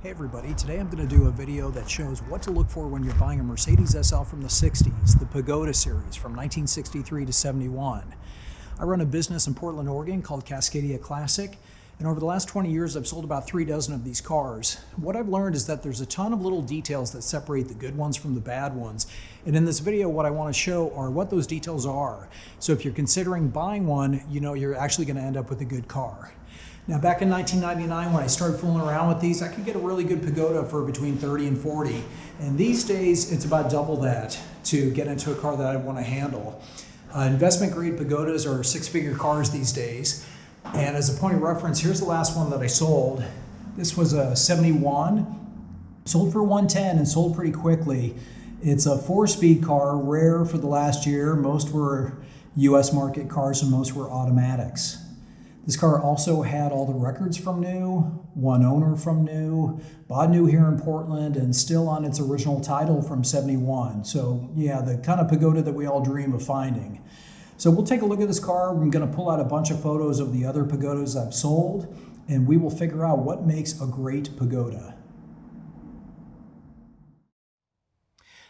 Hey everybody, today I'm going to do a video that shows what to look for when you're buying a Mercedes SL from the 60s, the Pagoda series from 1963 to 71. I run a business in Portland, Oregon called Cascadia Classic, and over the last 20 years I've sold about 3 dozen of these cars. What I've learned is that there's a ton of little details that separate the good ones from the bad ones, and in this video what I want to show are what those details are. So if you're considering buying one, you know you're actually going to end up with a good car. Now back in 1999 when I started fooling around with these, I could get a really good Pagoda for between 30 and 40. And these days it's about double that to get into a car that I want to handle. Investment grade Pagodas are 6-figure cars these days. And as a point of reference, here's the last one that I sold. This was a 71, sold for 110 and sold pretty quickly. It's a 4-speed car, rare for the last year. Most were US market cars and most were automatics. This car also had all the records from new, one owner from new, bought new here in Portland, and still on its original title from 71. So yeah, the kind of Pagoda that we all dream of finding. So we'll take a look at this car. I'm going to pull out a bunch of photos of the other Pagodas I've sold, and we will figure out what makes a great Pagoda.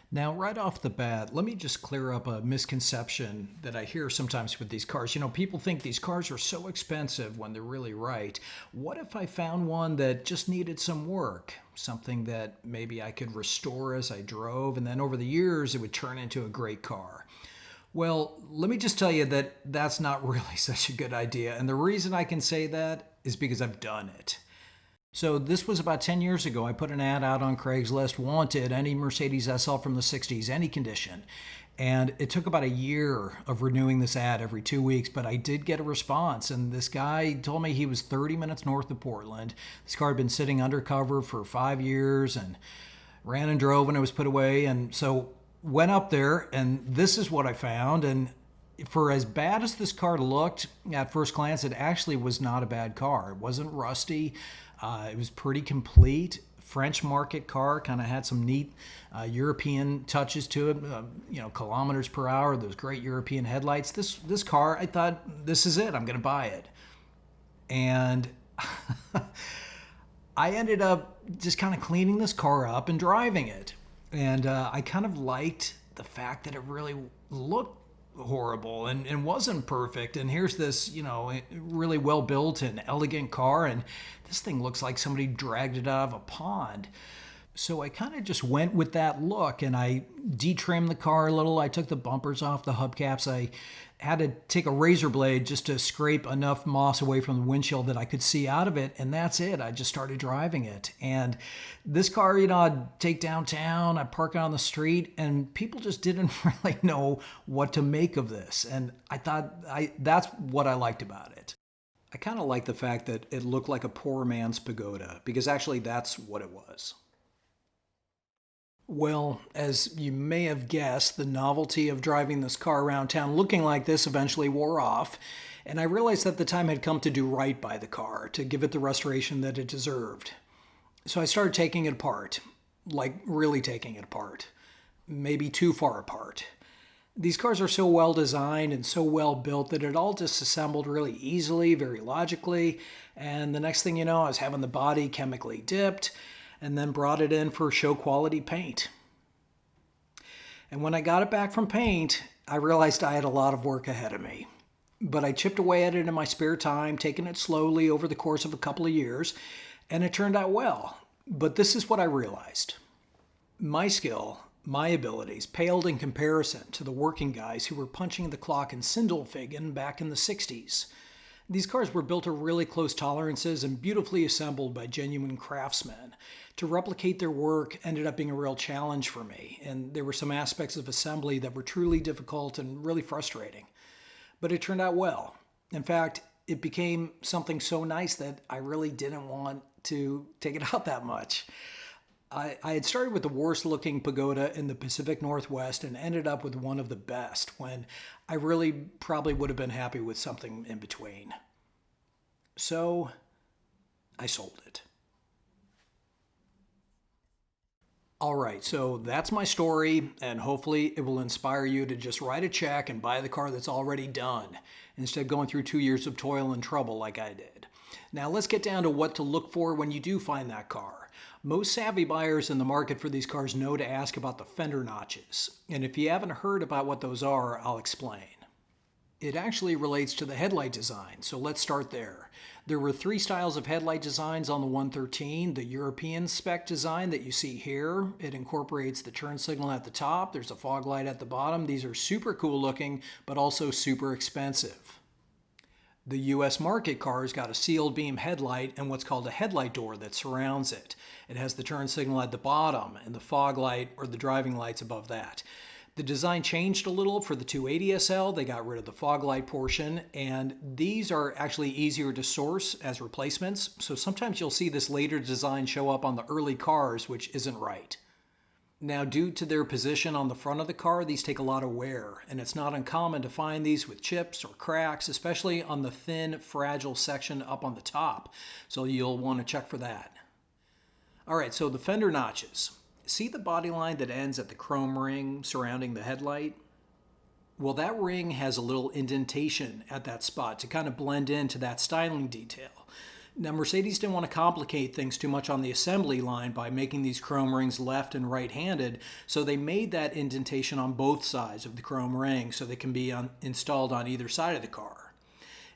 Now, right off the bat, let me just clear up a misconception that I hear sometimes with these cars. You know, people think these cars are so expensive when they're really right. What if I found one that just needed some work? Something that maybe I could restore as I drove, and then over the years it would turn into a great car. Well, let me just tell you that that's not really such a good idea. And the reason I can say that is because I've done it. So this was about 10 years ago. I put an ad out on Craigslist, wanted any Mercedes SL from the 60s, any condition. And it took about a year of renewing this ad every 2 weeks, but I did get a response. And this guy told me he was 30 minutes north of Portland. This car had been sitting undercover for 5 years and ran and drove when it was put away. And so went up there, and this is what I found. And for as bad as this car looked at first glance, it actually was not a bad car. It wasn't rusty. It was pretty complete. French market car, kind of had some neat European touches to it. You know, kilometers per hour, those great European headlights. This car, I thought, this is it. I'm going to buy it. And I ended up just kind of cleaning this car up and driving it. And I kind of liked the fact that it really looked horrible and wasn't perfect. And here's this, you know, really well built and elegant car, and this thing looks like somebody dragged it out of a pond. So I kind of just went with that look, and I detrimmed the car a little. I took the bumpers off, the hubcaps. I had to take a razor blade just to scrape enough moss away from the windshield that I could see out of it, and that's it. I just started driving it. And this car, you know, I'd take downtown, I'd park it on the street, and people just didn't really know what to make of this. And I thought that's what I liked about it. I kind of like the fact that it looked like a poor man's Pagoda, because actually that's what it was. Well, as you may have guessed, the novelty of driving this car around town looking like this eventually wore off, and I realized that the time had come to do right by the car, to give it the restoration that it deserved. So I started taking it apart, like really taking it apart, maybe too far apart. These cars are so well designed and so well built that it all disassembled really easily, very logically, and the next thing you know, I was having the body chemically dipped, and then brought it in for show quality paint. And when I got it back from paint, I realized I had a lot of work ahead of me. But I chipped away at it in my spare time, taking it slowly over the course of a couple of years, and it turned out well. But this is what I realized. My skill, my abilities, paled in comparison to the working guys who were punching the clock in Sindelfingen back in the 60s. These cars were built to really close tolerances and beautifully assembled by genuine craftsmen. To replicate their work ended up being a real challenge for me, and there were some aspects of assembly that were truly difficult and really frustrating. But it turned out well. In fact, it became something so nice that I really didn't want to take it out that much. I had started with the worst looking Pagoda in the Pacific Northwest and ended up with one of the best, when I really probably would have been happy with something in between. So I sold it. All right, so that's my story, and hopefully it will inspire you to just write a check and buy the car that's already done, instead of going through 2 years of toil and trouble like I did. Now let's get down to what to look for when you do find that car. Most savvy buyers in the market for these cars know to ask about the fender notches. And if you haven't heard about what those are, I'll explain. It actually relates to the headlight design, so let's start there. There were 3 styles of headlight designs on the 113. The European spec design that you see here, it incorporates the turn signal at the top, there's a fog light at the bottom. These are super cool looking, but also super expensive. The US market car's got a sealed beam headlight and what's called a headlight door that surrounds it. It has the turn signal at the bottom and the fog light or the driving lights above that. The design changed a little for the 280 SL. They got rid of the fog light portion, and these are actually easier to source as replacements. So sometimes you'll see this later design show up on the early cars, which isn't right. Now, due to their position on the front of the car, these take a lot of wear, and it's not uncommon to find these with chips or cracks, especially on the thin, fragile section up on the top. So you'll want to check for that. All right, so the fender notches. See the body line that ends at the chrome ring surrounding the headlight? Well, that ring has a little indentation at that spot to kind of blend into that styling detail. Now, Mercedes didn't want to complicate things too much on the assembly line by making these chrome rings left and right-handed, so they made that indentation on both sides of the chrome ring so they can be installed on either side of the car.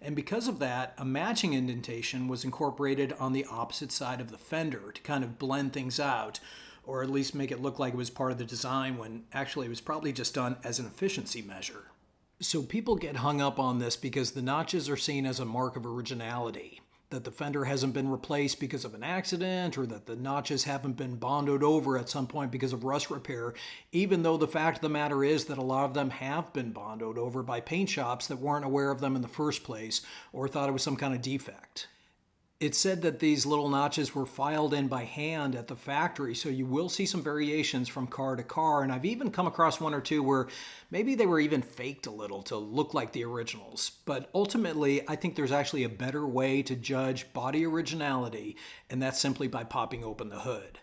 And because of that, a matching indentation was incorporated on the opposite side of the fender to kind of blend things out, or at least make it look like it was part of the design when actually it was probably just done as an efficiency measure. So people get hung up on this because the notches are seen as a mark of originality, that the fender hasn't been replaced because of an accident, or that the notches haven't been bonded over at some point because of rust repair, even though the fact of the matter is that a lot of them have been bonded over by paint shops that weren't aware of them in the first place or thought it was some kind of defect. It's said that these little notches were filed in by hand at the factory, so you will see some variations from car to car, and I've even come across 1 or 2 where maybe they were even faked a little to look like the originals. But ultimately, I think there's actually a better way to judge body originality, and that's simply by popping open the hood.